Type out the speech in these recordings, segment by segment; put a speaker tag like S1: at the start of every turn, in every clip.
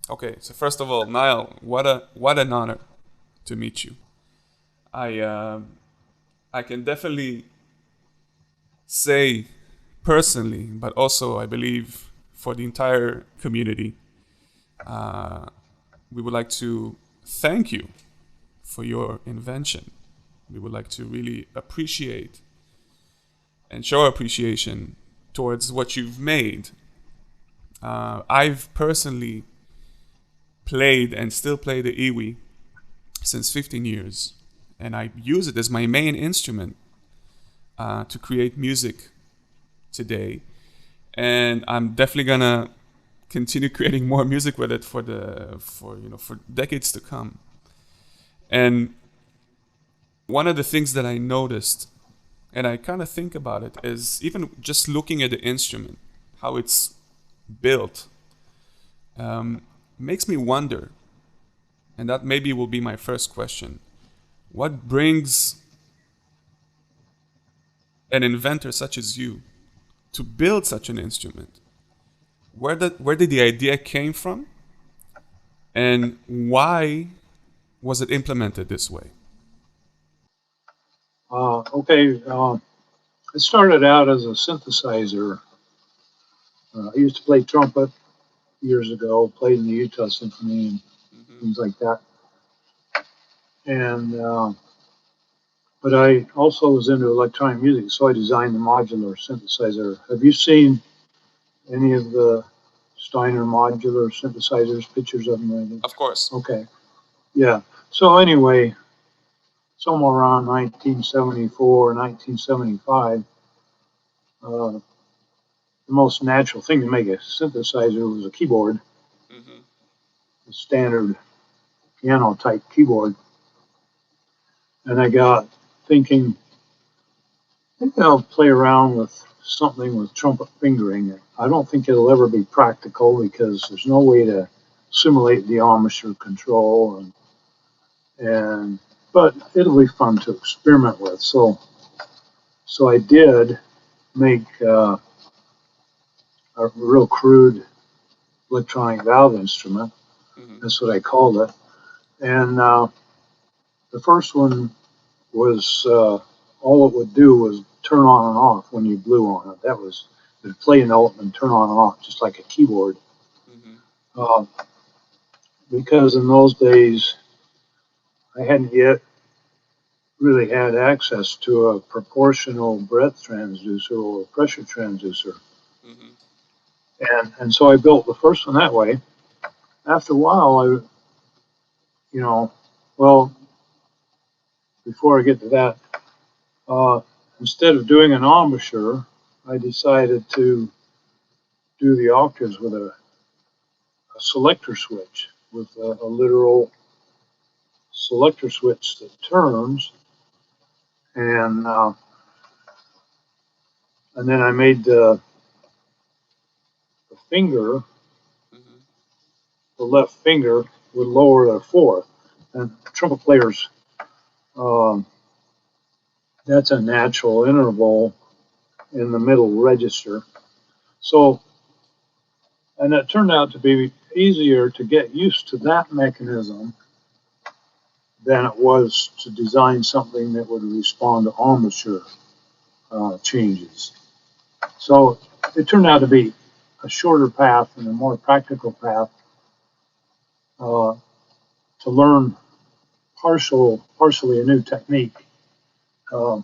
S1: Okay, so first of all, Nile, what an honor to meet you. I I can definitely say personally, but also I believe for the entire community, uh, we would like to thank you for your invention. We would like to really appreciate and show appreciation towards what you've made. I've personally played and still play the iwi since 15 years, and I use it as my main instrument to create music today. And I'm definitely gonna continue creating more music with it for decades to come. And one of the things that I noticed, and I kind of think about it, is even just looking at the instrument, how it's built, makes me wonder, and that maybe will be my first question. What brings an inventor such as you to build such an instrument? Where did the idea came from, and why was it implemented this way?
S2: Okay, it started out as a synthesizer. I used to play trumpet years ago, played in the Utah Symphony and
S1: Mm-hmm.
S2: things like that. And but I also was into electronic music, so I designed the modular synthesizer. Have you seen any of the Steiner modular synthesizers? Pictures of them, or anything?
S1: Of course.
S2: Okay, yeah. So anyway, somewhere around 1974, 1975, uh, the most natural thing to make a synthesizer was a keyboard,
S1: Mm-hmm.
S2: a standard piano type keyboard. And I got thinking, I think I'll play around with something with trumpet fingering. I don't think it'll ever be practical because there's no way to simulate the embouchure control, and but it'll be fun to experiment with. So I did make a real crude electronic valve instrument.
S1: Mm-hmm.
S2: That's what I called it. And the first one was all it would do was turn on and off when you blew on it. That was it would play a note and turn on and off just like a keyboard.
S1: Mm-hmm.
S2: Uh, because in those days I hadn't yet really had access to a proportional breadth transducer or a pressure transducer.
S1: Mm-hmm.
S2: And so I built the first one that way. After a while, you know, well, before I get to that, uh, instead of doing an embouchure, I decided to do the octaves with a selector switch, with a literal selector switch that turns, and and then I made the finger,
S1: Mm-hmm.
S2: the left finger would lower the fourth, and trumpet players, um, that's a natural interval in the middle register. So, and it turned out to be easier to get used to that mechanism than it was to design something that would respond to embouchure changes. So it turned out to be a shorter path and a more practical path uh, to learn partially a new technique uh,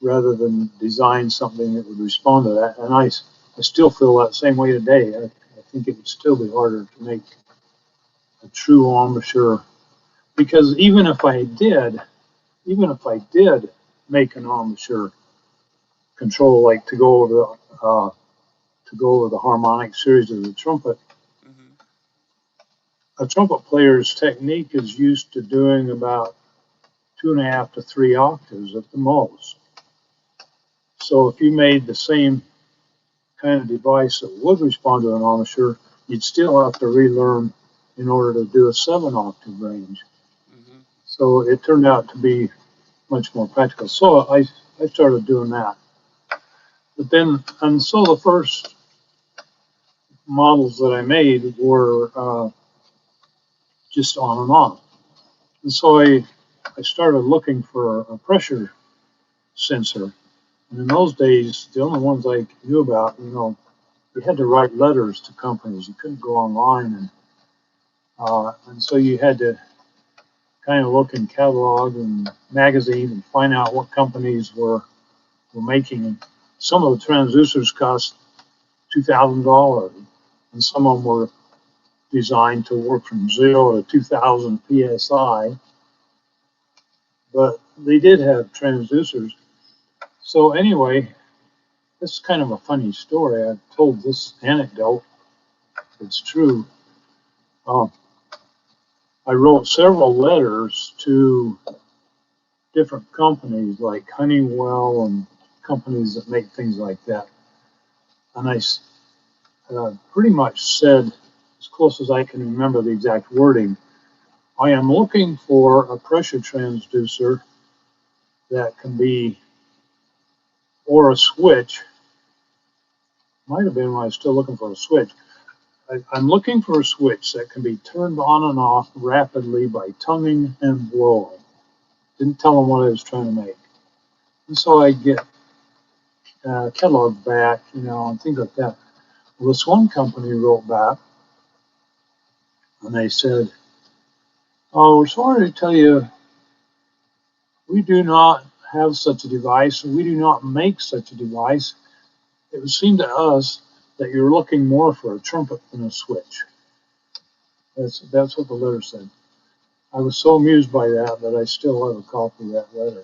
S2: rather than design something that would respond to that. And I still feel that same way today. I think it would still be harder to make a true embouchure because even if I did make an embouchure control, like to go over the harmonic series of the trumpet,
S1: Mm-hmm.
S2: a trumpet player's technique is used to doing about 2.5 to 3 octaves at the most. So if you made the same kind of device that would respond to an embouchure, you'd still have to relearn in order to do a 7 octave range.
S1: Mm-hmm.
S2: So it turned out to be much more practical. So I started doing that. But then, and so the models that I made were just on and off. And so I started looking for a pressure sensor. And in those days, the only ones I knew about, you had to write letters to companies. You couldn't go online, and so you had to kind of look in catalog and magazine and find out what companies were making. And some of the transducers cost $2,000, and some of them were designed to work from 0 to 2,000 psi. But they did have transducers. So anyway, this is kind of a funny story. I've told this anecdote. It's true. I wrote several letters to different companies like Honeywell and companies that make things like that. And I pretty much said, as close as I can remember the exact wording, I am looking for a pressure transducer that can be, or a switch. Might have been when I was still looking for a switch. I'm looking for a switch that can be turned on and off rapidly by tonguing and blowing. Didn't tell them what I was trying to make. And so I get catalog back, and things like that. Well, this one company wrote back, and they said, "Oh, we're sorry to tell you, we do not have such a device, and we do not make such a device. It would seem to us that you're looking more for a trumpet than a switch." That's what the letter said. I was so amused by that I still have a copy of that letter.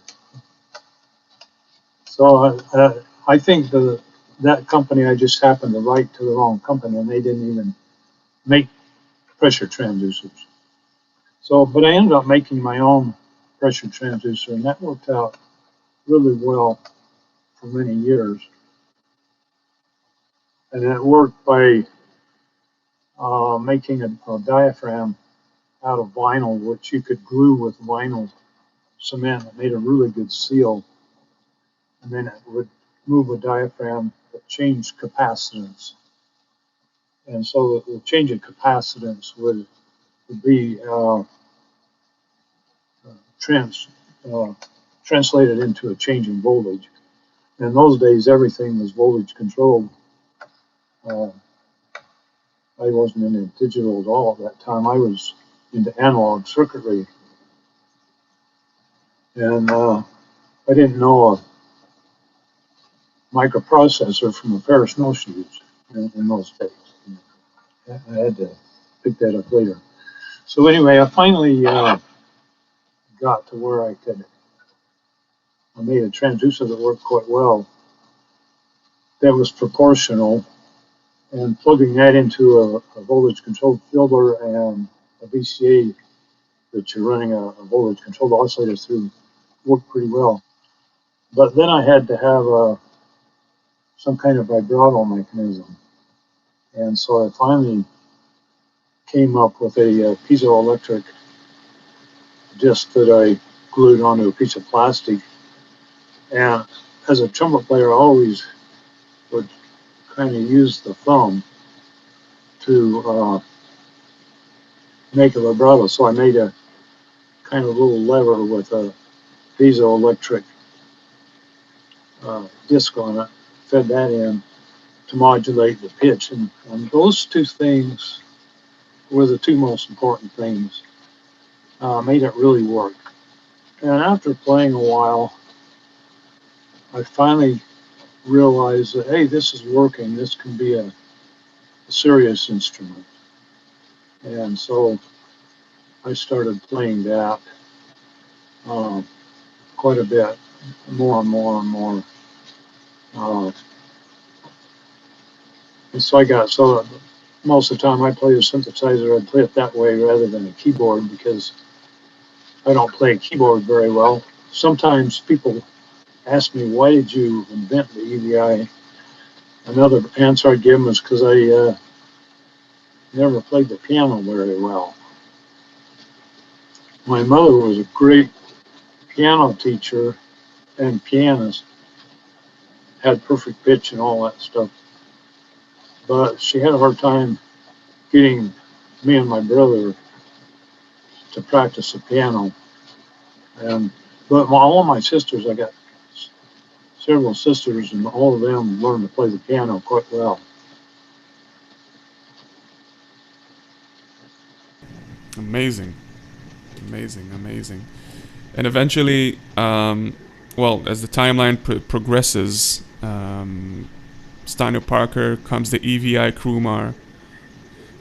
S2: So I think that company, I just happened to write to the wrong company, and they didn't even make pressure transducers. So, but I ended up making my own pressure transducer, and that worked out really well for many years. And it worked by making a diaphragm out of vinyl, which you could glue with vinyl cement. It made a really good seal. And then it would move a diaphragm that changed capacitance. And so the change in capacitance would be translated into a change in voltage. And in those days, everything was voltage controlled. I wasn't into digital at all at that time. I was into analog circuitry. And I didn't know a microprocessor from a pair of snowshoes in those days. I had to pick that up later. So anyway, I finally got to where I made a transducer that worked quite well. That was proportional, and plugging that into a voltage-controlled filter and a VCA that you're running a voltage-controlled oscillator through worked pretty well. But then I had to have some kind of vibrato mechanism, and so I finally came up with a piezoelectric disc that I glued onto a piece of plastic. And as a trumpet player, I always would kind of use the thumb to make a vibrato. So I made a kind of little lever with a piezoelectric disc on it, fed that in to modulate the pitch. And those two things were the two most important things. Made it really work. And after playing a while, I finally realized that, hey, this is working. This can be a serious instrument. And so I started playing that quite a bit, more and more and more. And so most of the time I play a synthesizer, I'd play it that way rather than a keyboard, because I don't play a keyboard very well. Sometimes people ask me, why did you invent the EVI? Another answer I give them is because I never played the piano very well. My mother was a great piano teacher and pianist, had perfect pitch and all that stuff. but she had a hard time getting me and my brother to practice the piano. And but all my sisters, I got several sisters, and all of them learned to play the piano quite well.
S1: Amazing, amazing, amazing. And eventually, well, as the timeline progresses, Steiner Parker comes the EVI Krumar,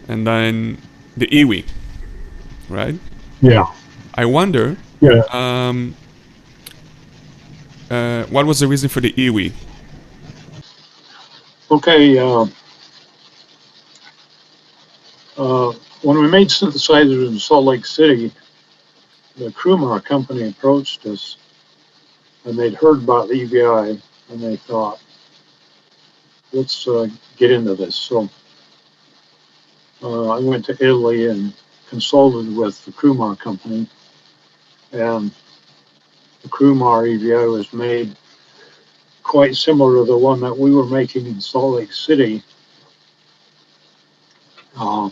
S1: and then the Iwi, right?
S2: Yeah,
S1: I wonder,
S2: yeah.
S1: um, what was the reason for the Iwi?
S2: Okay. Uh, when we made synthesizers in Salt Lake City, the Krumar company approached us, and they'd heard about the EVI, and they thought, let's get into this. So I went to Italy and consulted with the Krumar company, and the Krumar EVI was made quite similar to the one that we were making in Salt Lake City. Uh,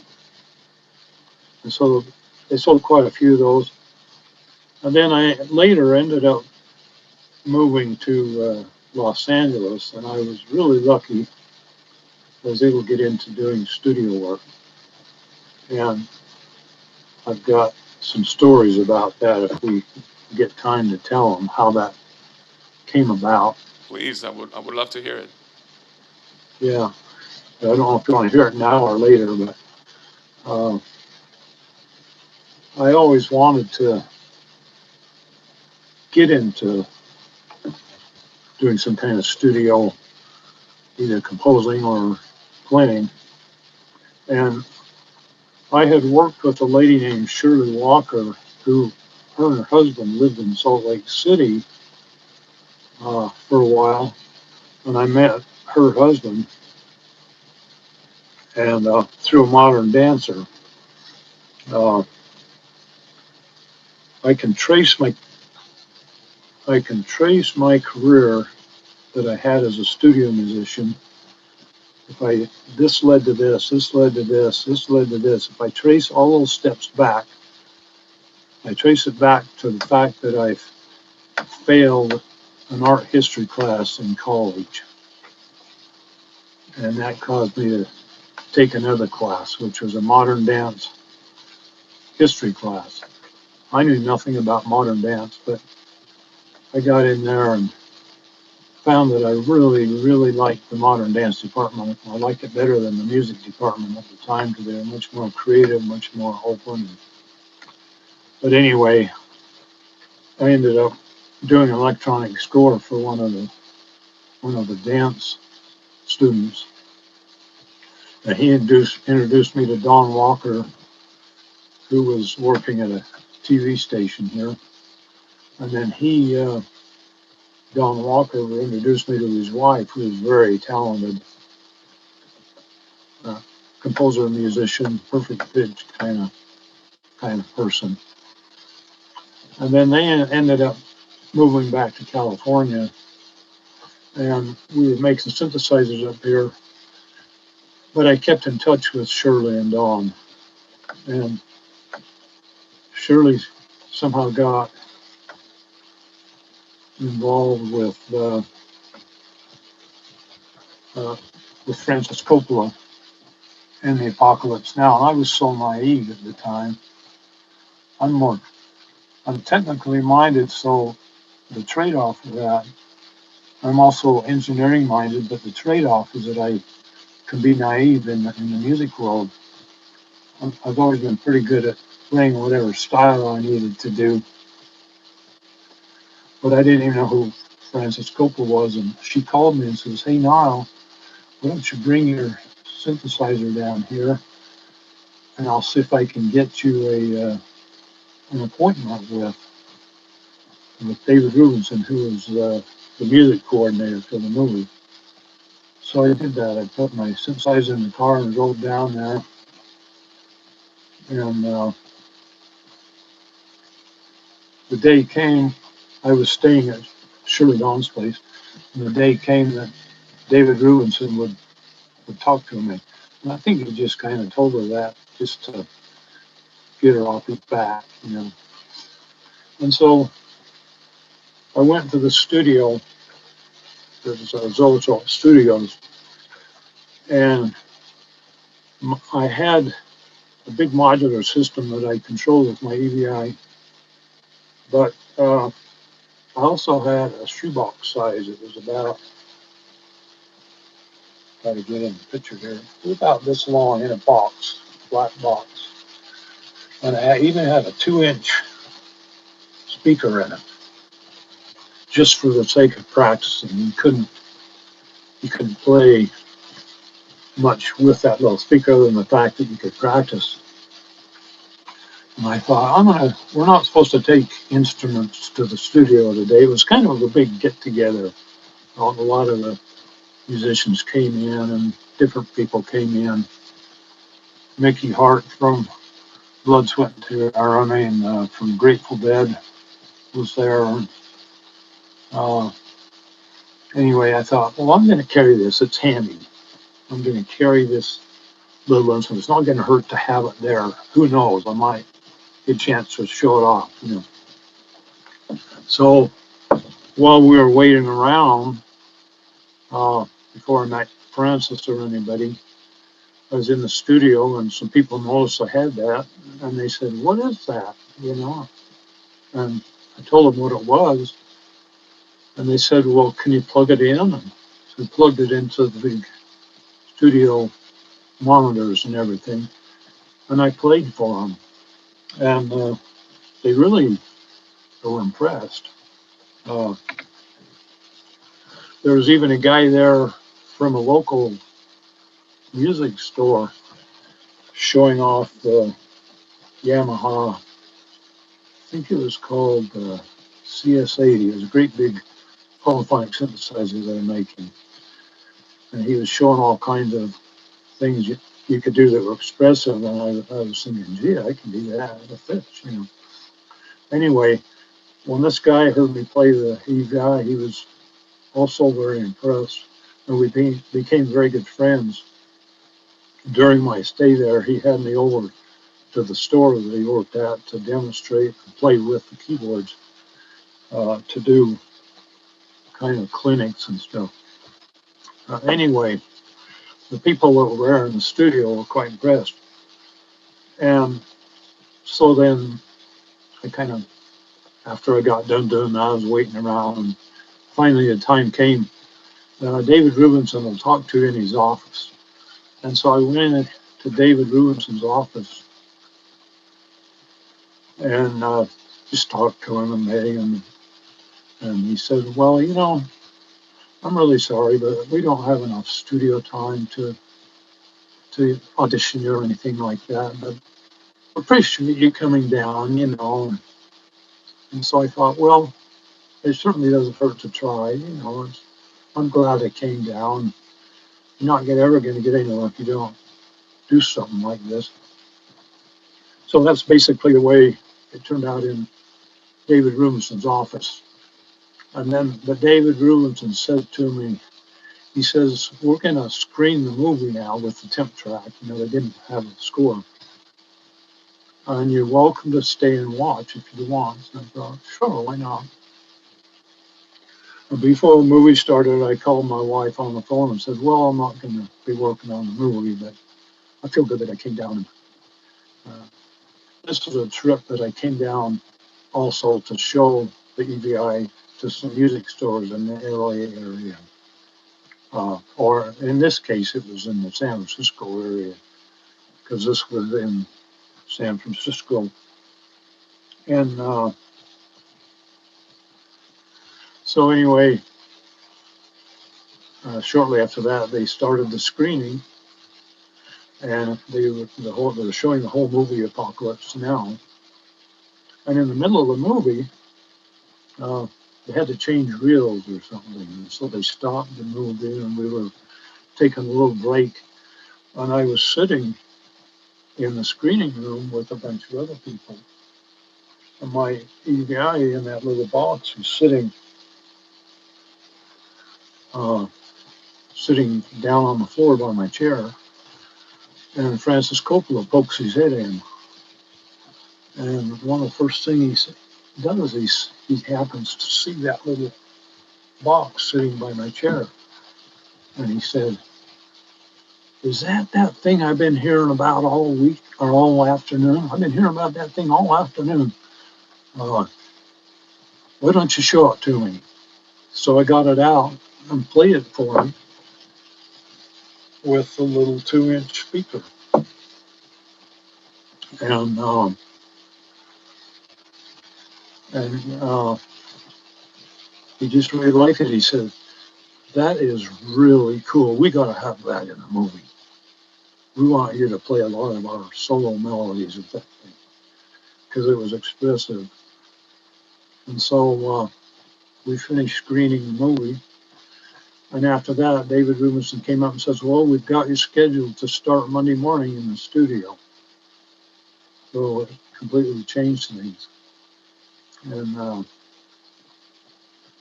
S2: and so they sold quite a few of those. And then I later ended up moving to Los Angeles, and I was really lucky. I was able to get into doing studio work, and I've got some stories about that if we get time to tell them how that came about.
S1: Please, I would love to hear it.
S2: Yeah, I don't know if you want to hear it now or later, but uh, I always wanted to get into doing some kind of studio, either composing or playing. And I had worked with a lady named Shirley Walker, who her and her husband lived in Salt Lake City for a while. And I met her husband and through a modern dancer. Uh, I can trace my career that I had as a studio musician. If I this led to this, this led to this, this led to this. If I trace all those steps back, I trace it back to the fact that I failed an art history class in college, and that caused me to take another class, which was a modern dance history class. I knew nothing about modern dance, but I got in there and found that I really, really liked the modern dance department. I liked it better than the music department at the time because they were much more creative, much more open. But anyway, I ended up doing electronic score for one of the dance students. And he introduced me to Don Walker, who was working at a TV station here. And then Don Walker, introduced me to his wife, who was very talented uh, composer, musician, perfect pitch kind of person. And then they ended up moving back to California, and we were making synthesizers up here. But I kept in touch with Shirley and Don, and Shirley somehow got involved uh, with Francis Coppola and the Apocalypse Now. And I was so naive at the time. I'm more I'm technically minded, so the trade-off of that, I'm also engineering minded, but the trade-off is that I can be naive in the music world. I've always been pretty good at playing whatever style I needed to do, but I didn't even know who Francis Coppola was, and she called me and says, "Hey, Nyle, why don't you bring your synthesizer down here, and I'll see if I can get you an appointment with David Rubinson, who is the music coordinator for the movie." So I did that. I put my synthesizer in the car and drove down there. And the day came, I was staying at Shirley Dawn's place, and the day came that David Rubinson would would talk to me. And I think he just kind of told her that just to get her off his back, you know. And so I went to the studio. There's Zozo Studios, and I had a big modular system that I controlled with my EVI, but I also had a shoebox size. It was about, try to get in the picture here, it was about this long in a box, flat box. And I even had a 2-inch speaker in it, just for the sake of practicing. You couldn't play much with that little speaker other than the fact that you could practice. And I thought, we're not supposed to take instruments to the studio today. It was kind of a big get together. A lot of the musicians came in and different people came in. Mickey Hart from Blood, Sweat and Tears, from Grateful Dead was there. Anyway, I thought, well, I'm going to carry this. It's handy. I'm going to carry this little instrument. It's not going to hurt to have it there. Who knows? I might get a chance to show it off, you know. So while we were waiting around, before I met Francis or anybody, I was in the studio and some people noticed I had that, and they said, "What is that?" You know, and I told them what it was, and they said, "Well, can you plug it in?" And so we plugged it into the big studio monitors and everything, and I played for them, and they really were impressed. Uh, there was even a guy there from a local music store showing off the Yamaha. I think it was called CS80. It was a great big polyphonic synthesizer they're making, and he was showing all kinds of things you could do that were expressive. And I was thinking, gee, I can do that. That fits, you know. Anyway, when this guy heard me play the EVI, he was also very impressed, and we became very good friends. During my stay there, he had me over to the store that he worked at to demonstrate and play with the keyboards, to do kind of clinics and stuff. Anyway, the people that were there in the studio were quite impressed. And so then I kind of, after I got done doing that, I was waiting around, and finally the time came that David Rubinson will talk to in his office. And so I went in to David Rubinson's office and just talked to him and met him. And he said, "Well, you know, I'm really sorry, but we don't have enough studio time to audition you or anything like that. But I appreciate you coming down, you know." And so I thought, well, it certainly doesn't hurt to try, you know. I'm glad I came down. You're not ever going to get anywhere if you don't do something like this. So that's basically the way it turned out in David Rubinson's office. And then, but David Rubinson said to me, he says, "We're going to screen the movie now with the temp track." You know, they didn't have a score. "And you're welcome to stay and watch if you want." And I thought, sure, why not? And before the movie started, I called my wife on the phone and said, "Well, I'm not going to be working on the movie, but I feel good that I came down." Uh, this was a trip that I came down also to show the EVI to some music stores in the LA area. Or in this case, it was in the San Francisco area, because this was in San Francisco. And so anyway, shortly after that, they started the screening, and they were showing the whole movie Apocalypse Now. And in the middle of the movie, they had to change reels or something, and so they stopped the movie, and we were taking a little break. And I was sitting in the screening room with a bunch of other people, and my EVI in that little box was sitting sitting down on the floor by my chair, and Francis Coppola pokes his head in. And one of the first things he does is he happens to see that little box sitting by my chair. And he said, "Is that thing I've been hearing about all week or all afternoon? I've been hearing about that thing all afternoon. Why don't you show it to me?" So I got it out and played it for him with a little 2-inch speaker. And he just really liked it. He said, "That is really cool. We got to have that in a movie. We want you to play a lot of our solo melodies with that thing," because it was expressive. And so we finished screening the movie. And after that, David Rubinson came up and says, "Well, we've got you scheduled to start Monday morning in the studio." So it completely changed things and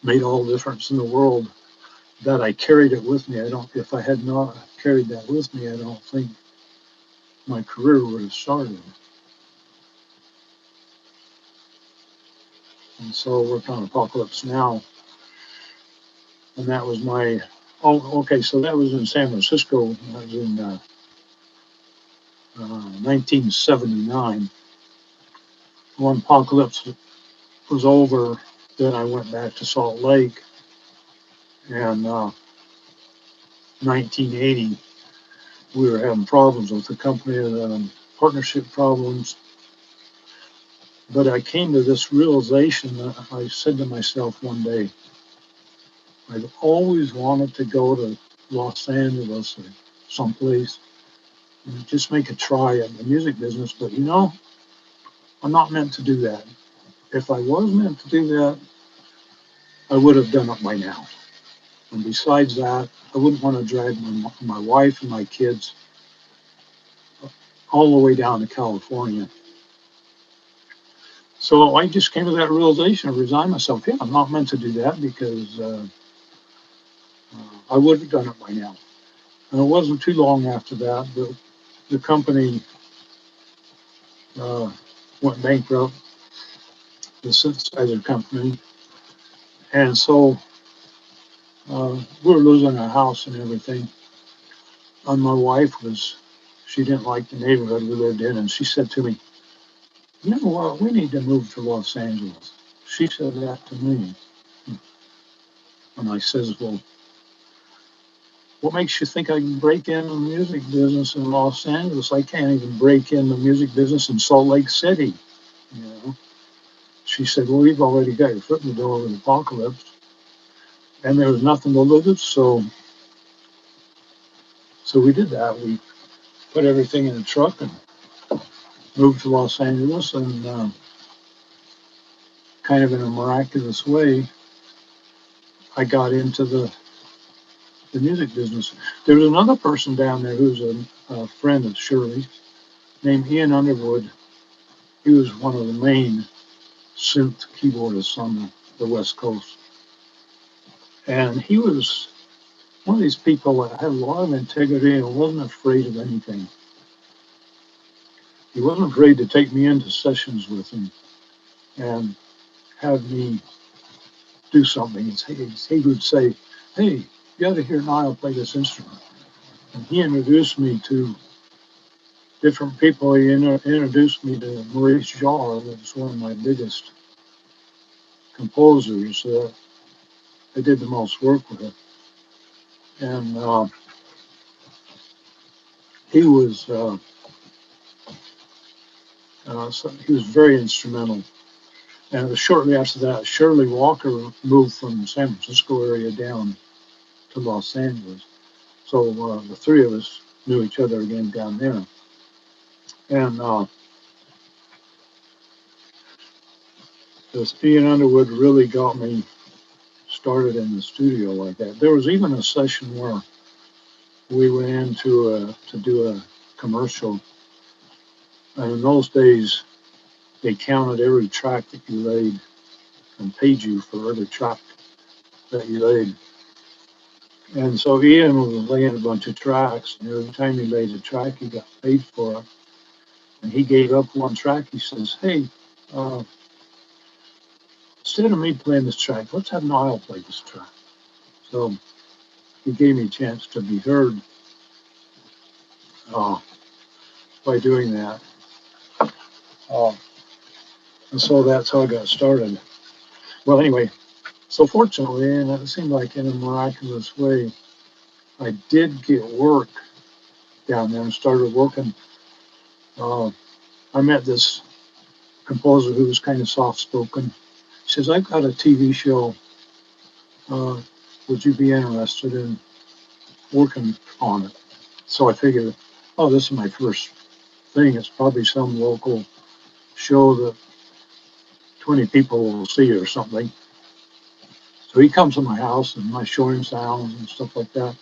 S2: made all the difference in the world that I carried it with me. If I had not carried that with me, I don't think my career would have started. And so worked on Apocalypse Now. And that was so that was in San Francisco. That was in 1979. When Apocalypse was over, then I went back to Salt Lake. And 1980, we were having problems with the company, partnership problems. But I came to this realization that I said to myself one day, I've always wanted to go to Los Angeles or someplace and just make a try at the music business. But I'm not meant to do that. If I was meant to do that, I would have done it by now. And besides that, I wouldn't want to drag my wife and my kids all the way down to California. So I just came to that realization, resigned myself. Yeah, I'm not meant to do that because I would have done it by now. And it wasn't too long after that the company went bankrupt, the synthesizer company. And so we were losing our house and everything. And my wife she didn't like the neighborhood we lived in. And she said to me, "You know what, we need to move to Los Angeles." She said that to me. And I says, "Well, what makes you think I can break in the music business in Los Angeles? I can't even break in the music business in Salt Lake City." You know? She said, "Well, you've already got your foot in the door with Apocalypse." And there was nothing to lose, so we did that. We put everything in a truck and moved to Los Angeles, and kind of in a miraculous way, I got into the music business. There was another person down there who's a friend of Shirley named Ian Underwood. He was one of the main synth keyboardists on the West Coast. And he was one of these people that had a lot of integrity and wasn't afraid of anything. He wasn't afraid to take me into sessions with him and have me do something. He would say, "Hey, you got to hear Nyle play this instrument." And he introduced me to different people. He introduced me to Maurice Jarre, that was one of my biggest composers that I did the most work with. And he was he was very instrumental. And it was shortly after that, Shirley Walker moved from the San Francisco area down to Los Angeles. So the three of us knew each other again down there. And this Ian Underwood really got me started in the studio like that. There was even a session where we went in to do a commercial. And in those days, they counted every track that you laid and paid you for every track that you laid. And so Ian was laying a bunch of tracks, and every time he laid a track, he got paid for it. And he gave up one track. He says, "Hey, uh, instead of me playing this track, let's have Nyle play this track." So he gave me a chance to be heard uh, by doing that. Uh, and so that's how I got started. Well, anyway, so fortunately, and it seemed like in a miraculous way, I did get work down there and started working. Uh, I met this composer who was kind of soft spoken. He says, "I've got a TV show. Uh, would you be interested in working on it?" So I figured, oh, this is my first thing. It's probably some local show that 20 people will see or something. So he comes to my house and I show him sounds and stuff like that.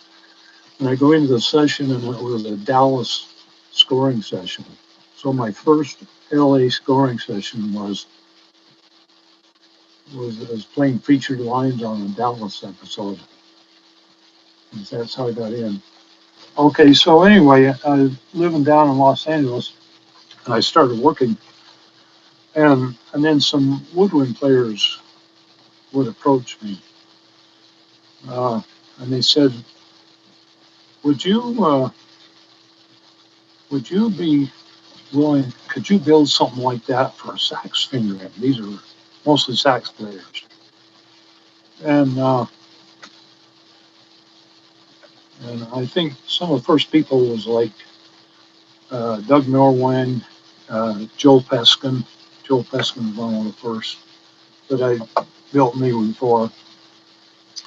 S2: And I go into the session and it was a Dallas scoring session. So my first LA scoring session was playing featured lines on a Dallas episode. And that's how I got in. Okay, so anyway, I was living down in Los Angeles and I started working. And then some woodwind players would approach me. And they said, would you would you be willing, could you build something like that for a sax finger? These are mostly sax players. And and I think some of the first people was like Doug Norwang, Joe Peskin. Joe Peskin was one of the first that I built me one for.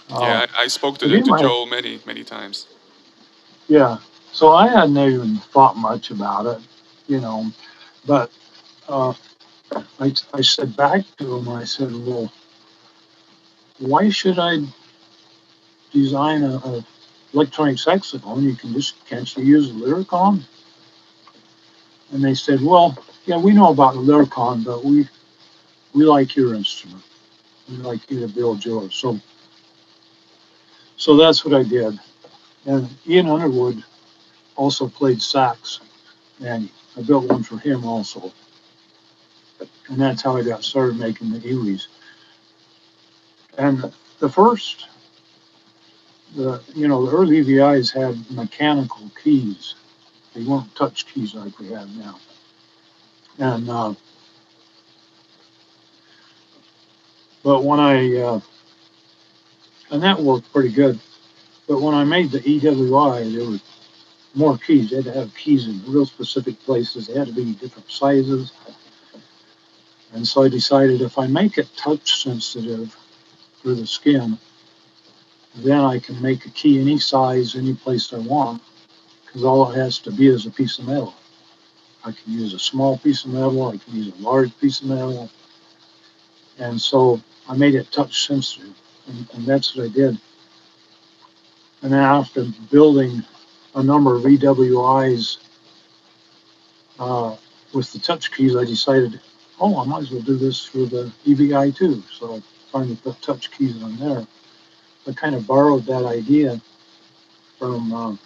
S1: Yeah, I spoke
S2: But
S1: to
S2: anyway,
S1: Joe many times.
S2: yeah. So I hadn't even thought much about it, you know. But uh, I said back to him, I said, well, why should I design a electronic saxophone? You can just, can't you use a Lyricon? And they said, well, yeah, we know about the Lyricon, but we like your instrument. We'd like you to build yours. So that's what I did. And Ian Underwood also played sax, and I built one for him also. And that's how I got started making the Iwis. And the first, the early EVIs had mechanical keys. They weren't touch keys like we have now. And but when and that worked pretty good. But when I made the EWI, there were more keys. They had to have keys in real specific places. They had to be different sizes. And so I decided if I make it touch sensitive for the skin, then I can make a key any size, any place I want, because all it has to be is a piece of metal. I can use a small piece of metal, I can use a large piece of metal. And so I made it touch sensitive, and that's what I did. And then after building a number of EWIs with the touch keys, I decided, oh, I might as well do this for the EVI too. So I finally put touch keys on there. I kind of borrowed that idea from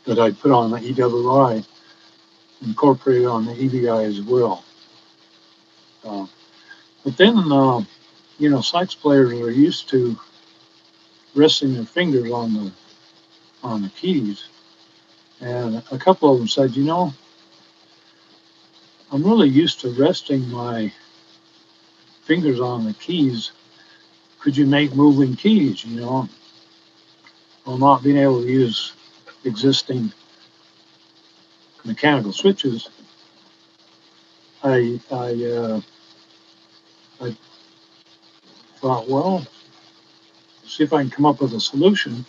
S2: that I put on the EWI, incorporated on the EVI as well. Uh, but then, sax players are used to resting their fingers on the keys, and a couple of them said, I'm really used to resting my fingers on the keys. Could you make moving keys? While not being able to use existing mechanical switches, I thought, well, see if I can come up with a solution.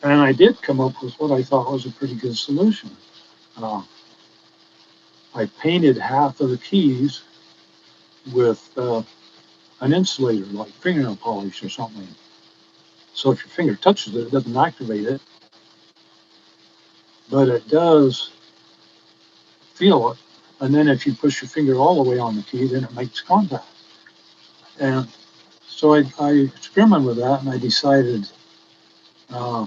S2: And I did come up with what I thought was a pretty good solution. Uh, I painted half of the keys with an insulator, like fingernail polish or something. So if your finger touches it, it doesn't activate it, but it does feel it. And then if you push your finger all the way on the key, then it makes contact. And so I experimented with that, and I decided uh,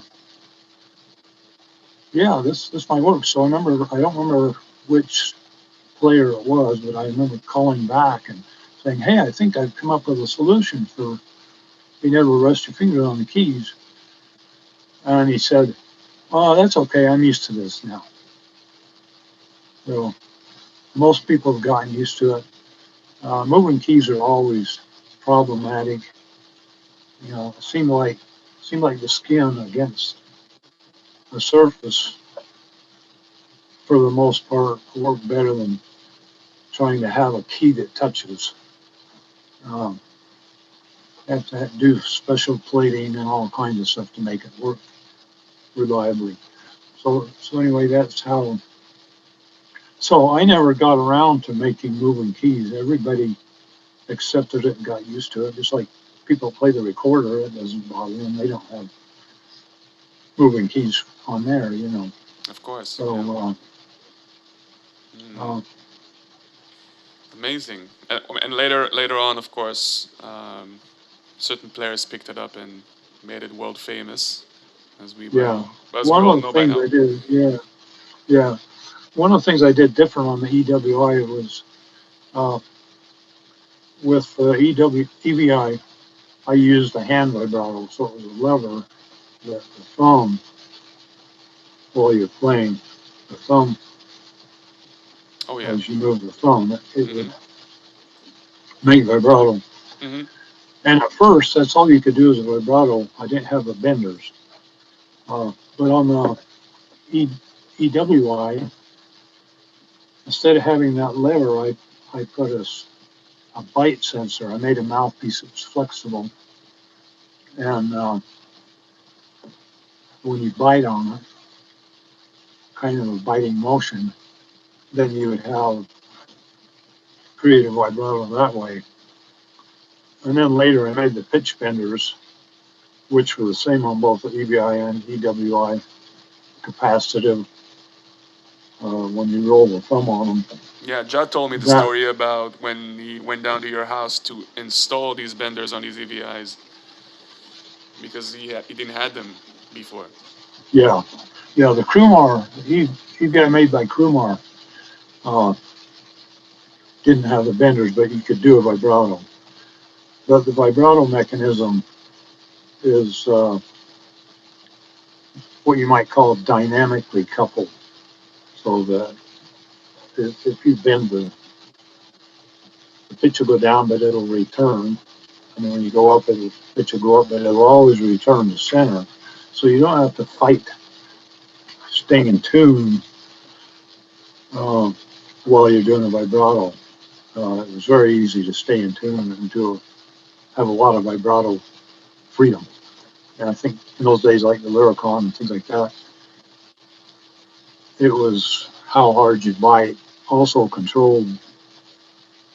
S2: yeah, this might work. So I don't remember which player it was, but I remember calling back and saying, hey, I think I've come up with a solution for being able to rest your finger on the keys. And he said, oh, that's okay. I'm used to this now. So most people have gotten used to it. Moving keys are always problematic. You know, seem like the skin against the surface for the most part work better than trying to have a key that touches. Um, have to do special plating and all kinds of stuff to make it work reliably. So anyway, that's how. So I never got around to making moving keys. Everybody accepted it and got used to it. Just like people play the recorder, it doesn't bother them. They don't have moving keys on there, you know.
S1: Of course. Yeah.
S2: So
S1: Mm. Amazing. And later on, of course, certain players picked it up and made it world famous,
S2: yeah,
S1: as we
S2: one
S1: all
S2: of the
S1: know by
S2: things
S1: now.
S2: I did, yeah, one of the things I did different on the EWI was uh, with the EVI, I used a hand vibrato, so it was a lever that the thumb, while you're playing, the thumb,
S1: Oh yeah.
S2: as you move the thumb, it would
S1: Mhm.
S2: make vibrato.
S1: Mhm.
S2: And at first, that's all you could do is a vibrato. I didn't have the benders. But on the EWI, instead of having that lever, I put a bite sensor. I made a mouthpiece that was flexible. And when you bite on it, kind of a biting motion, then you would have create a vibrato that way. And then later I made the pitch benders, which were the same on both the EBI and EWI, capacitive when you roll the thumb on them.
S1: Yeah, Judd told me the
S2: That,
S1: story about when he went down to your house to install these benders on these EVIs because he didn't had them before.
S2: yeah, yeah, the Krumar, he got made by Krumar, uh, didn't have the benders, but you could do a vibrato. But the vibrato mechanism is what you might call dynamically coupled, so that if you bend the pitch will go down, but it'll return. And then when you go up, the pitch will go up, but it'll always return to center. So you don't have to fight staying in tune uh, while you're doing a vibrato. It was very easy to stay in tune and have a lot of vibrato freedom. And I think in those days, like the Lyricon and things like that, it was how hard you bite also controlled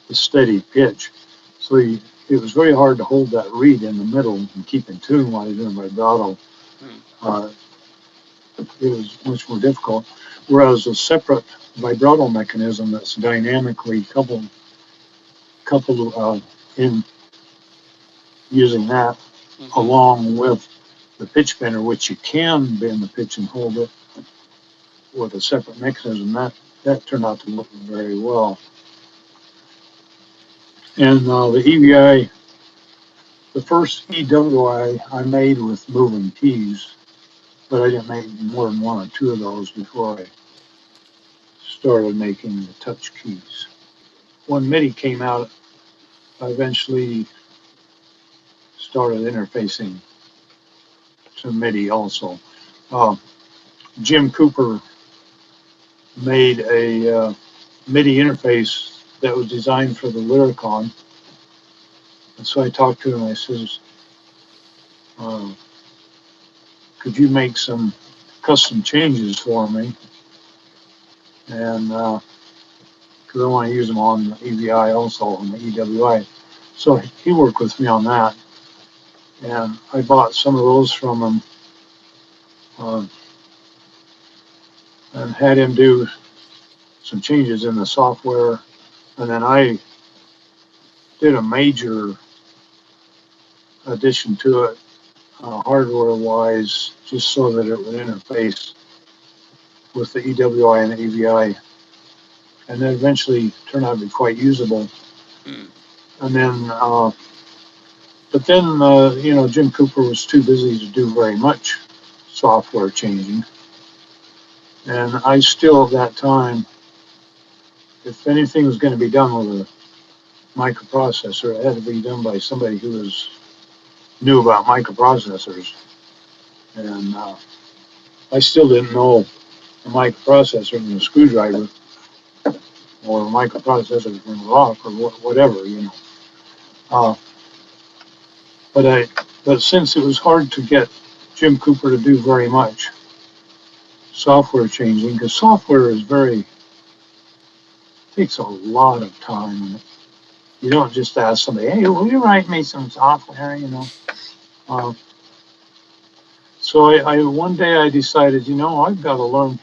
S2: the steady pitch. So it was very hard to hold that reed in the middle and keep in tune while you're doing vibrato.
S1: Hmm.
S2: Uh, it was much more difficult. Whereas a separate vibrato mechanism that's dynamically coupled in using that
S1: Mhm.
S2: along with the pitch bender, which you can bend the pitch and hold it with a separate mechanism, that turned out to work very well. And the EVI, the first EWI I made with moving keys, but I didn't make more than one or two of those before I started making the touch keys. When MIDI came out, I eventually started interfacing to MIDI also. Uh, Jim Cooper made a MIDI interface that was designed for the Lyricon. And so I talked to him. I says, uh, could you make some custom changes for me? And because I want to use them on the EVI also, on the EWI. So he worked with me on that. And I bought some of those from him uh, and had him do some changes in the software. And then I did a major addition to it hardware-wise, just so that it would interface with the EWI and the AVI, and then eventually turned out to be quite usable.
S1: Hmm.
S2: And then, but then, Jim Cooper was too busy to do very much software changing, and I still at that time, if anything was going to be done with a microprocessor, it had to be done by somebody who knew about microprocessors, and I still didn't know a microprocessor from a screwdriver or a microprocessor from a rock or whatever. Uh, but since it was hard to get Jim Cooper to do very much software changing, because software takes a lot of time. You don't just ask somebody, "Hey, will you write me some software?" Uh, so I one day I decided, I've got to learn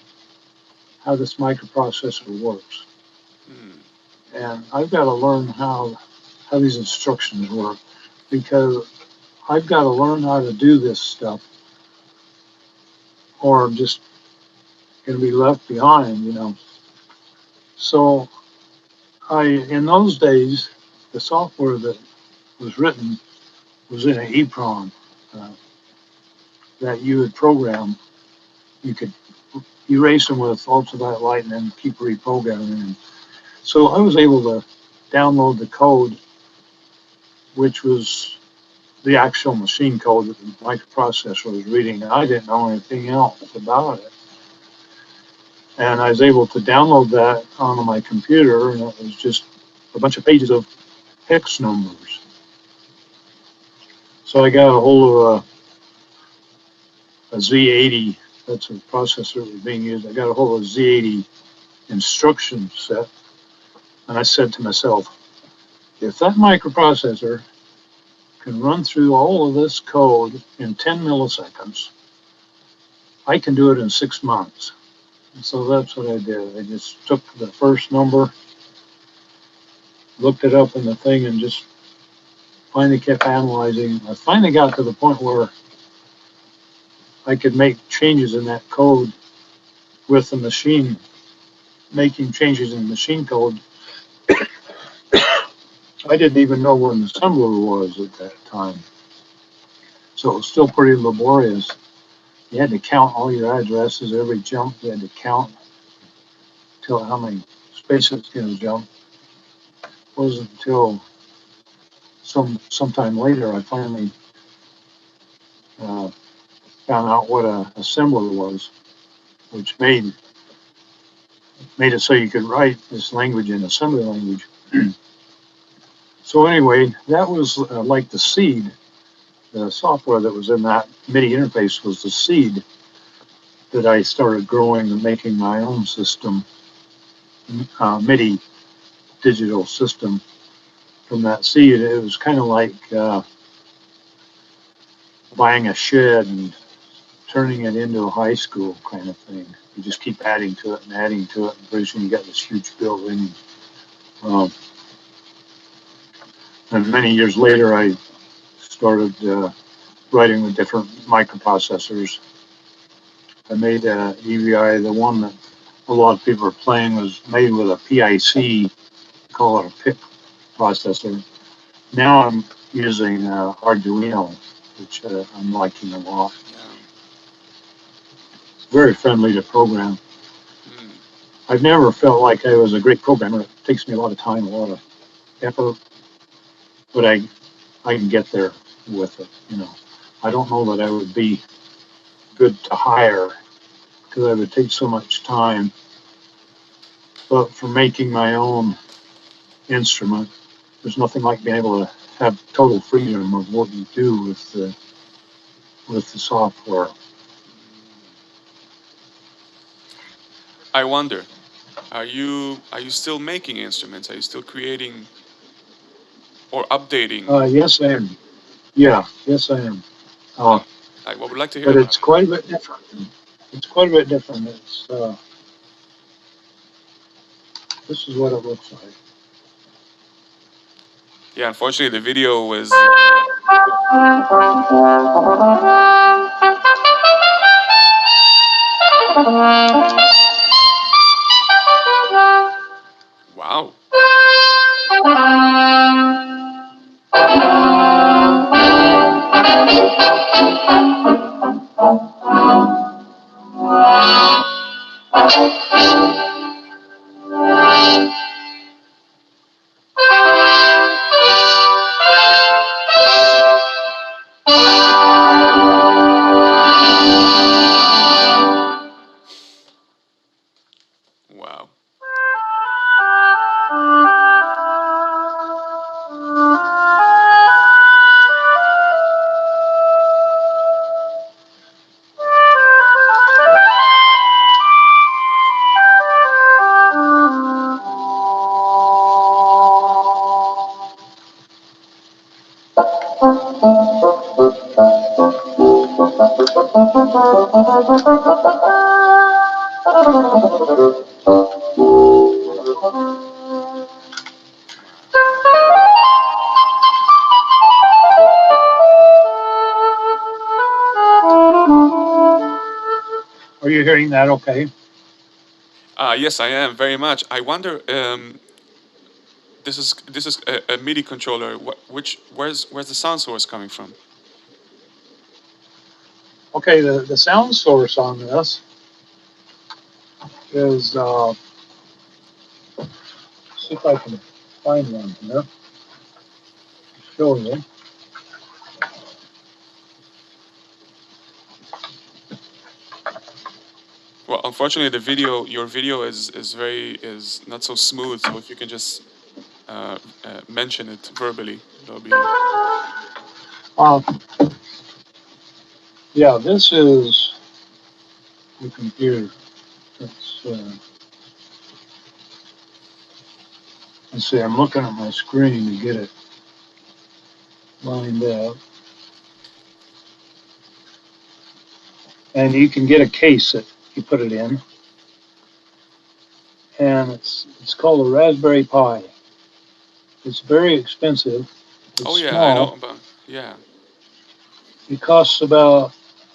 S2: how this microprocessor works,
S1: Hmm.
S2: and I've got to learn how these instructions work, because I've got to learn how to do this stuff, or I'm just going to be left behind. So in those days, the software that was written was in an EEPROM uh, that you would program. You could erase them with ultraviolet light and then keep reprogramming them. So I was able to download the code, which was the actual machine code that the microprocessor was reading. I didn't know anything else about it. And I was able to download that onto my computer, and it was just a bunch of pages of hex numbers. So I got a hold of a Z80. That's a processor that was being used. I got a hold of a Z80 instruction set, and I said to myself, if that microprocessor can run through all of this code in 10 milliseconds, I can do it in 6 months. And so that's what I did. I just took the first number, looked it up in the thing, and just finally kept analyzing. I finally got to the point where I could make changes in that code with the machine, making changes in machine code. I didn't even know what an assembler was at that time. So it was still pretty laborious. You had to count all your addresses, every jump. You had to count till how many spaces it's going to jump. It wasn't until sometime later I finally uh, found out what a assembler was, which made it so you could write this language in assembly language. So anyway, that was like the seed. The software that was in that MIDI interface was the seed that I started growing and making my own system, MIDI digital system. From that seed, it was kind of like buying a shed and turning it into a high school kind of thing. You just keep adding to it and adding to it, and pretty soon you got this huge building. Um, and many years later, I started writing with different microprocessors. I made a EVI. The one that a lot of people are playing was made with a PIC, call it a PIC processor. Now I'm using Arduino, which I'm liking a lot.
S1: Yeah.
S2: It's very friendly to program.
S1: Hmm.
S2: I've never felt like I was a great programmer. It takes me a lot of time, a lot of effort, but I can get there with it. I don't know that I would be good to hire because I would take so much time. But for making my own instrument, there's nothing like being able to have total freedom of what you do with the software.
S1: I wonder, are you still making instruments? Are you still creating or updating?
S2: Yes, I am. Yeah, yes, I am. Uh,
S1: Oh, I would like to hear
S2: but
S1: about
S2: it's
S1: it.
S2: quite a bit different. It's quite a bit different. This is what it looks like.
S1: Yeah, unfortunately, the video was Wow. Wow.
S2: Are you hearing that okay?
S1: Yes, I am very much. I wonder. This is a MIDI controller. Where's the sound source coming from?
S2: Okay, the sound source on this is, see if I can find one here to show you.
S1: Well, unfortunately, your video is not so smooth. So if you can just mention it verbally, that'll be.
S2: Uh, yeah, this is the computer. It's, let's see, I'm looking at my screen to get it lined up. And you can get a case that you put it in. And it's called a Raspberry Pi. It's very expensive. It's
S1: Oh yeah, I know
S2: small.
S1: about. Yeah.
S2: It costs about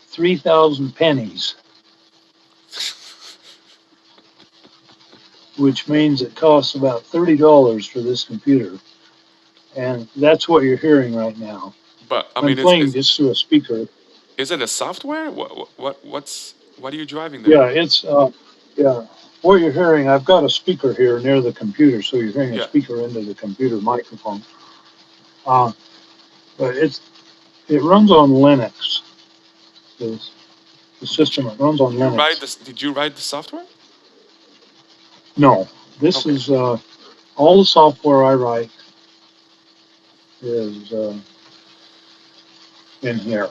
S2: 3,000 pennies, which means it costs about $30 for this computer. And that's what you're hearing right now.
S1: But I
S2: I'm
S1: mean, is
S2: playing
S1: is
S2: just through a speaker.
S1: is it a software? What are you driving there?
S2: Yeah, yeah. What you're hearing, I've got a speaker here near the computer, so you're hearing a
S1: Yeah.
S2: speaker into the computer microphone. Uh, but it runs on Linux. The, the system it runs on
S1: You write
S2: Linux.
S1: this? Did you write the software?
S2: No, this
S1: Okay.
S2: is all the software I write is in here.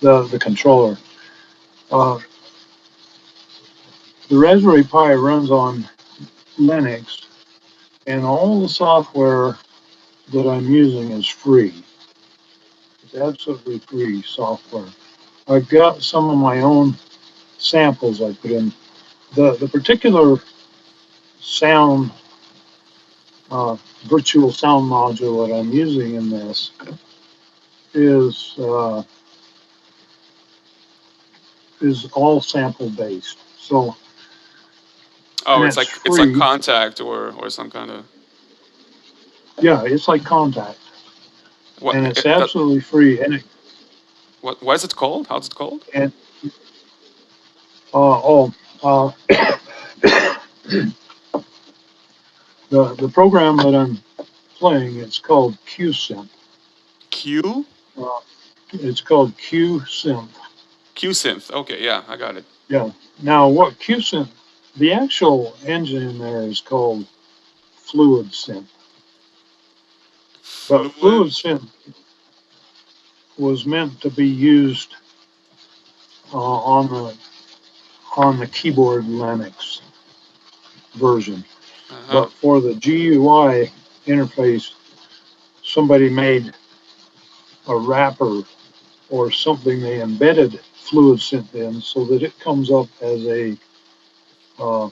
S2: The controller. Uh, the Raspberry Pi runs on Linux, and all the software that I'm using is free. It's absolutely free software. I've got some of my own samples I put in. The particular sound uh, virtual sound module that I'm using in this is is all sample based. So
S1: Oh,
S2: and
S1: it's
S2: it's
S1: like
S2: free.
S1: Contact or some kind of
S2: Yeah, it's like Contact,
S1: what?
S2: and it's absolutely free.
S1: What is it called? How's it called?
S2: And oh, uh, the program that I'm playing, it's called QSynth.
S1: Q
S2: Uh, it's called QSynth.
S1: QSynth. Okay, yeah, I got it.
S2: Yeah. Now, what QSynth? The actual engine in there is called Fluid Synth, but Fluid
S1: Fluid.
S2: Synth was meant to be used on the keyboard Linux version.
S1: Uh huh.
S2: But for the GUI interface, somebody made a wrapper or something. They embedded Fluid Synth in so that it comes up as a uh,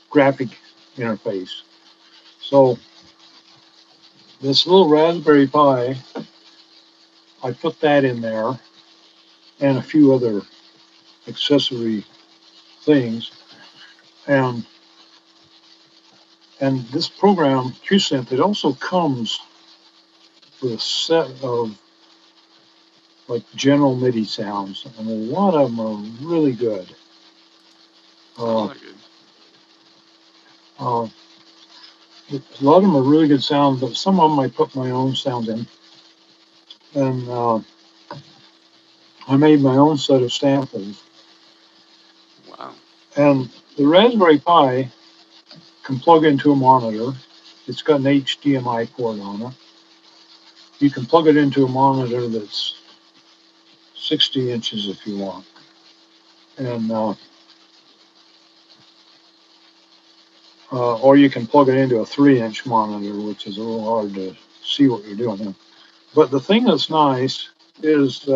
S2: graphic interface. So this little Raspberry Pi, I put that in there and a few other accessory things. And and this program, QSynth, it also comes with a set of like general MIDI sounds, and a lot of them are really good.
S1: Sounds
S2: Uh,
S1: like it.
S2: uh, a lot of them are really good sounds, but some of them I put my own sounds in. And I made my own set of samples.
S1: Wow.
S2: And the Raspberry Pi can plug into a monitor. It's got an HDMI port on it. You can plug it into a monitor that's 60 inches if you want. And or you can plug it into a 3-inch monitor, which is a little hard to see what you're doing. But the thing that's nice is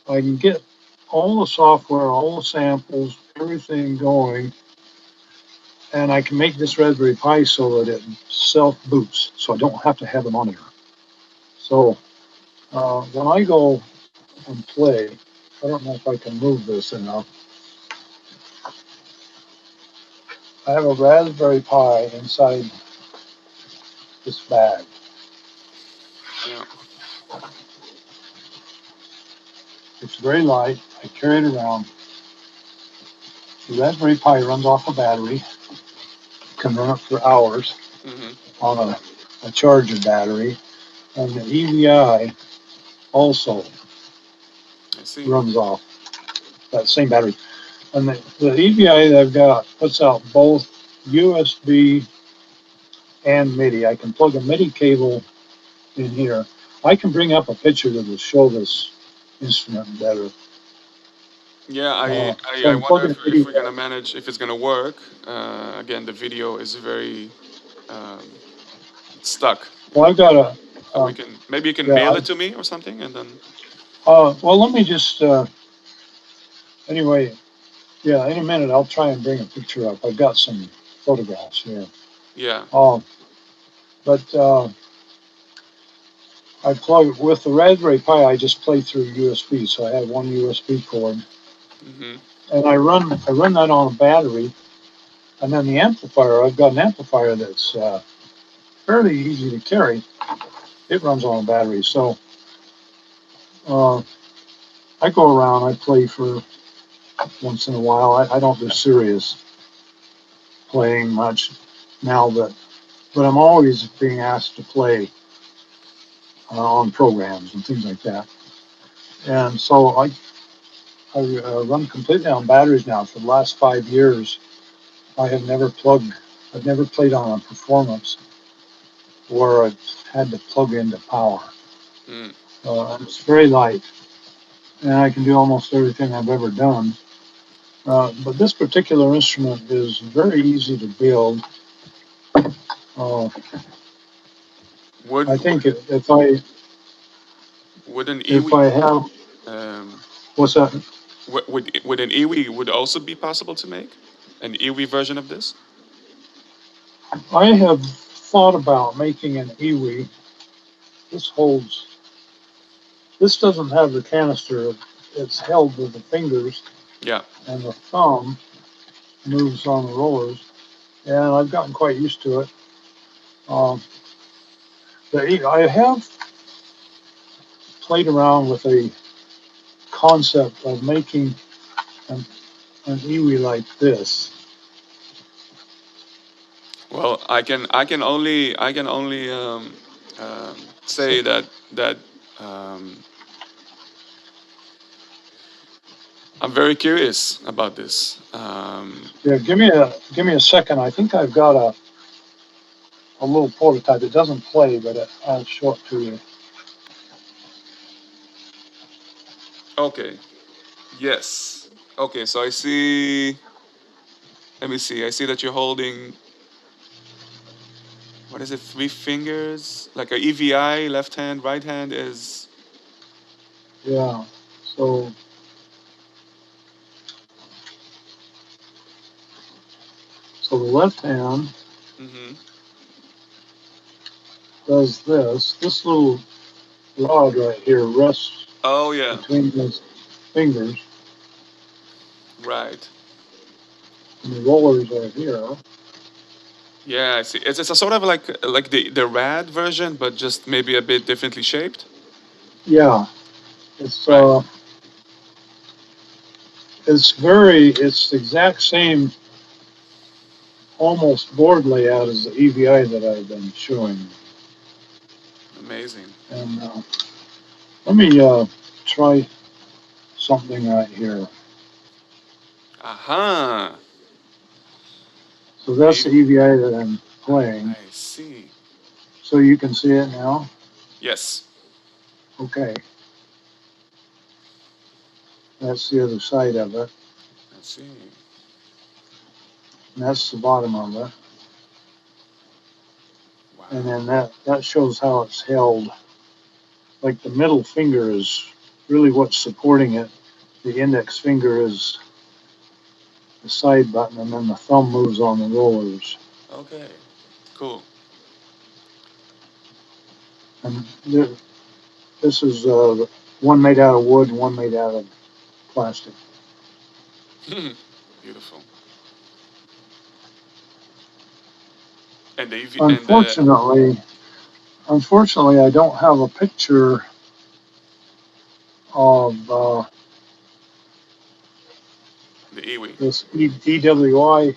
S2: I can get all the software, all the samples, everything going, and I can make this Raspberry Pi so that it self boots, so I don't have to have a monitor. So when I go and play, I don't know if I can move this enough. I have a Raspberry Pi inside this bag.
S1: Yeah.
S2: It's very light. I carry it around. The Raspberry Pi runs off a battery, can run it for hours
S1: Mm-hmm.
S2: on a charger battery, and the EVI also
S1: I see.
S2: runs off that same battery. And the EVI that I've got puts out both USB and MIDI. I can plug a MIDI cable in here. I can bring up a picture that will show this instrument better.
S1: Yeah,
S2: So
S1: I
S2: I'm
S1: wonder
S2: plugging a
S1: if
S2: MIDI
S1: we're gonna
S2: back.
S1: manage if it's gonna work. Again, the video is very um, stuck.
S2: Well, I've got a,
S1: So we can maybe you can
S2: yeah,
S1: mail it to me or something, and then
S2: well, let me just, anyway, yeah, in a minute, I'll try and bring a picture up. I've got some photographs here.
S1: yeah.
S2: Uh, but I plug with the Raspberry Pi. I just play through USB, so I have one USB cord,
S1: Mm-hmm.
S2: and I run that on a battery, and then the amplifier. I've got an amplifier that's fairly easy to carry. It runs on a battery, so uh, I go around. I play for once in a while. I don't do serious playing much now, but I'm always being asked to play on programs and things like that. And so I run completely on batteries now for the last 5 years. I have never plugged, I've never played on a performance where I've had to plug into power.
S1: Mm.
S2: It's very light, and I can do almost everything I've ever done. But this particular instrument is very easy to build. Uh,
S1: Would
S2: I
S1: would
S2: think if I
S1: would an
S2: if
S1: iwi
S2: I have
S1: um,
S2: what's that?
S1: would an iwi would also be possible to make an iwi version of this?
S2: I have thought about making an iwi. This holds. This doesn't have the canister. It's held with the fingers,
S1: Yeah.
S2: and the thumb moves on the rollers. And I've gotten quite used to it. Um, I have played around with a concept of making an, an iwi like this.
S1: Well, I can only say that um, I'm very curious about this.
S2: Yeah, give me a second. I think I've got a little prototype. It doesn't play, but I'll show it to you.
S1: Okay. Yes. Okay. So I see. Let me see. I see that you're holding. What is it? 3 fingers, like a EVI. Left hand, right hand is.
S2: Yeah. So so the left hand
S1: Mm-hmm.
S2: does this. This little rod right here rests
S1: Oh yeah.
S2: between his fingers,
S1: Right.
S2: and the rollers are here.
S1: Yeah, I see. It's a sort of like the rad version, but just maybe a bit differently shaped.
S2: Yeah, it's
S1: Right.
S2: it's the exact same, almost board layout as the EVI that I've been showing.
S1: Amazing.
S2: And let me try something right here.
S1: Aha.
S2: So that's the
S1: E-
S2: EVI that I'm playing.
S1: I see.
S2: So you can see it now.
S1: Yes.
S2: Okay, that's the other side of it,
S1: I see.
S2: and that's the bottom of it.
S1: Wow.
S2: And then that shows how it's held. Like the middle finger is really what's supporting it. The index finger is the side button, and then the thumb moves on the rollers.
S1: Okay. Cool.
S2: And this is one made out of wood and one made out of plastic.
S1: Beautiful. And the
S2: Unfortunately, I don't have a picture of
S1: the Iwi.
S2: this EWI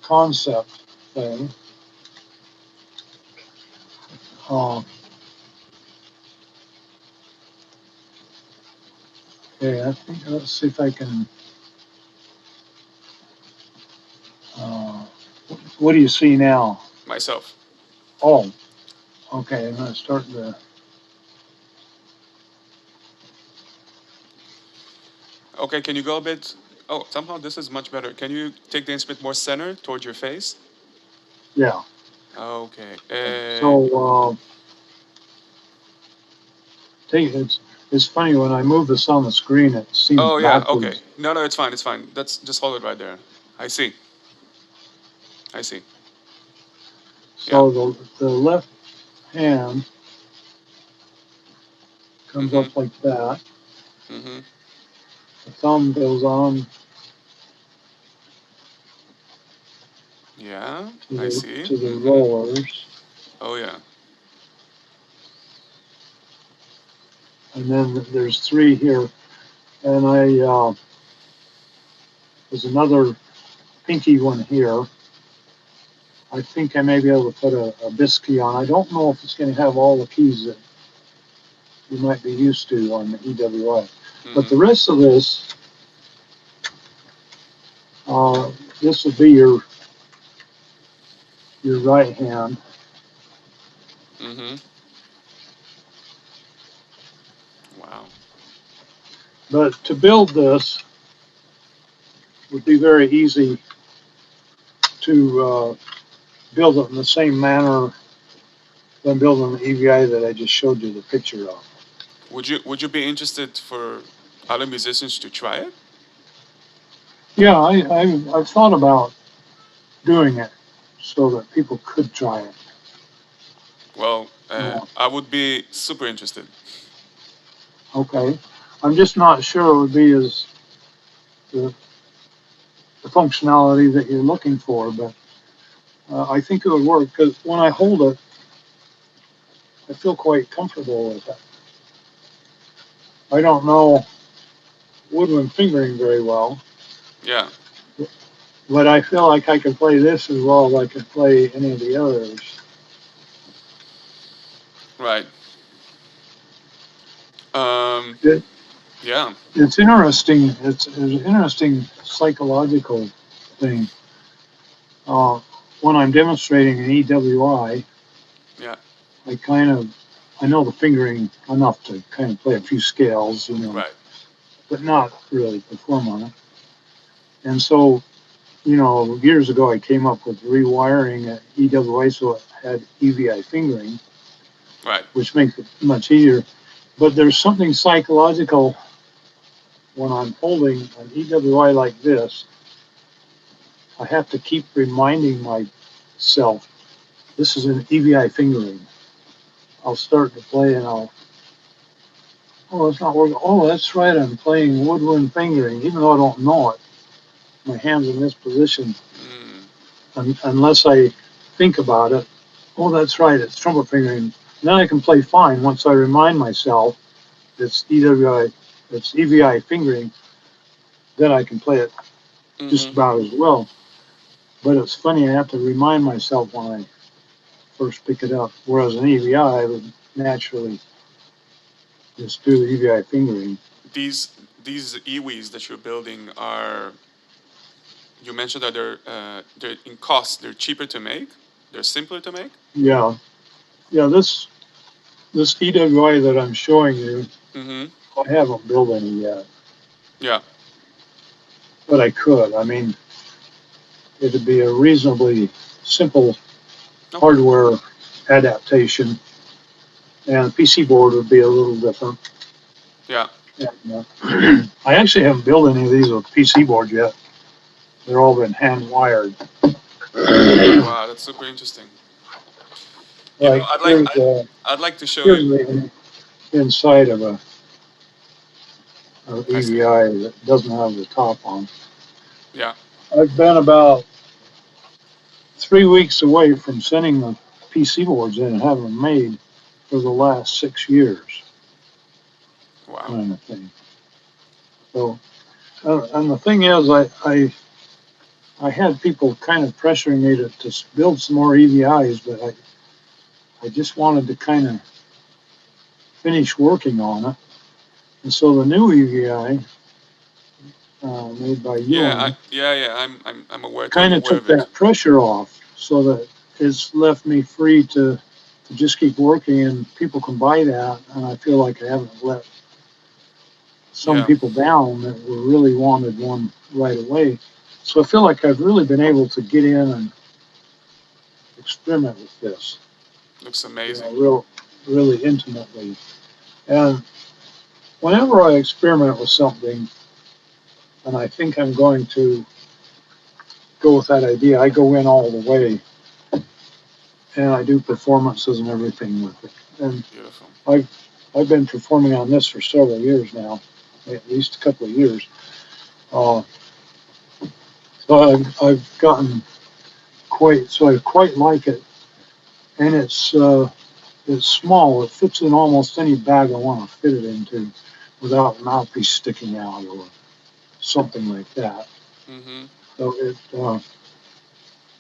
S2: concept thing. Uh, okay, I think let's see if I can. Uh, what do you see now?
S1: Myself.
S2: Oh, okay. I'm gonna start the.
S1: Okay, can you go a bit? Oh, somehow this is much better. Can you take the instrument more center towards your face?
S2: Yeah.
S1: Okay.
S2: So it's funny when I move this on the screen, it seems
S1: Oh yeah. Okay.
S2: backwards.
S1: No, no, it's fine. It's fine. That's just hold it right there. I see. I see. Yeah.
S2: So the left hand comes
S1: Mhm.
S2: up like that.
S1: Mhm.
S2: The thumb goes on
S1: Yeah.
S2: to
S1: I see.
S2: the
S1: Mhm.
S2: rollers,
S1: Oh yeah.
S2: and then there's three here. And there's another pinky one here. I think I may be able to put a BIS key on. I don't know if it's going to have all the keys that you might be used to on the EWI. But the
S1: Mhm.
S2: rest of this will be your right hand.
S1: Mhm. Wow.
S2: But to build this would be very easy to build it in the same manner than building the EVI that I just showed you the picture of.
S1: Would you be interested for other musicians to try it?
S2: Yeah, I've thought about doing it so that people could try it.
S1: Well,
S2: Uh,
S1: I would be super interested.
S2: okay, I'm just not sure it would be as the, the functionality that you're looking for, but I think it would work because when I hold it, I feel quite comfortable with it. I don't know woodwind fingering very well,
S1: Yeah.
S2: but I feel like I could play this as well as I could play any of the others.
S1: Right. Um.
S2: It,
S1: Yeah.
S2: it's interesting. It's an interesting psychological thing. Uh, when I'm demonstrating an EWI,
S1: Yeah.
S2: I kind of I know the fingering enough to kind of play a few scales,
S1: Right.
S2: but not really perform on it. And so, years ago, I came up with rewiring an EWI so it had EVI fingering,
S1: Right.
S2: which makes it much easier. But there's something psychological when I'm holding an EWI like this. I have to keep reminding myself This is an EVI fingering. I'll start to play and oh, it's not working. Oh, that's right. I'm playing woodwind fingering, even though I don't know it. My hand's in this position, unless I think about it. Oh, that's right. It's trumpet fingering. And then I can play fine once I remind myself it's it's EVI fingering. Then I can play it just about as well. But it's funny. I have to remind myself when I first pick it up. Whereas an EVI, I would naturally just do the EVI fingering.
S1: These EWIs that you're building are, you mentioned that they're in cost. They're cheaper to make. They're simpler to make.
S2: Yeah, yeah. This EWI that I'm showing you, I haven't built any yet.
S1: Yeah.
S2: But I could. I mean, it'd be a reasonably simple hardware adaptation, and the PC board would be a little different.
S1: Yeah.
S2: And, I actually haven't built any of these with PC boards yet. They're all been hand wired.
S1: Wow, that's super interesting.
S2: Like,
S1: I'd like to show you
S2: the inside of a EVI that doesn't have the top on.
S1: Yeah.
S2: I've been about 3 weeks away from sending the PC boards in and having them made for the last 6 years.
S1: Wow.
S2: Kind of thing. So, and the thing is, I had people kind of pressuring me to build some more EVIs, but I just wanted to kind of finish working on it. And so the new EVI made by Ewing,
S1: I'm aware.
S2: kind of took that pressure off, so that it's left me free to just keep working, and people can buy that. And I feel like I haven't let some people down that really wanted one right away. So I feel like I've really been able to get in and experiment with this.
S1: Looks amazing.
S2: Really intimately. And whenever I experiment with something, and I think I'm going to go with that idea, I go in all the way, and I do performances and everything with it. And
S1: beautiful.
S2: I've been performing on this for several years now, at least a couple of years. So I've gotten I quite like it, and it's small. It fits in almost any bag I want to fit it into, without a mouthpiece sticking out or something like that. So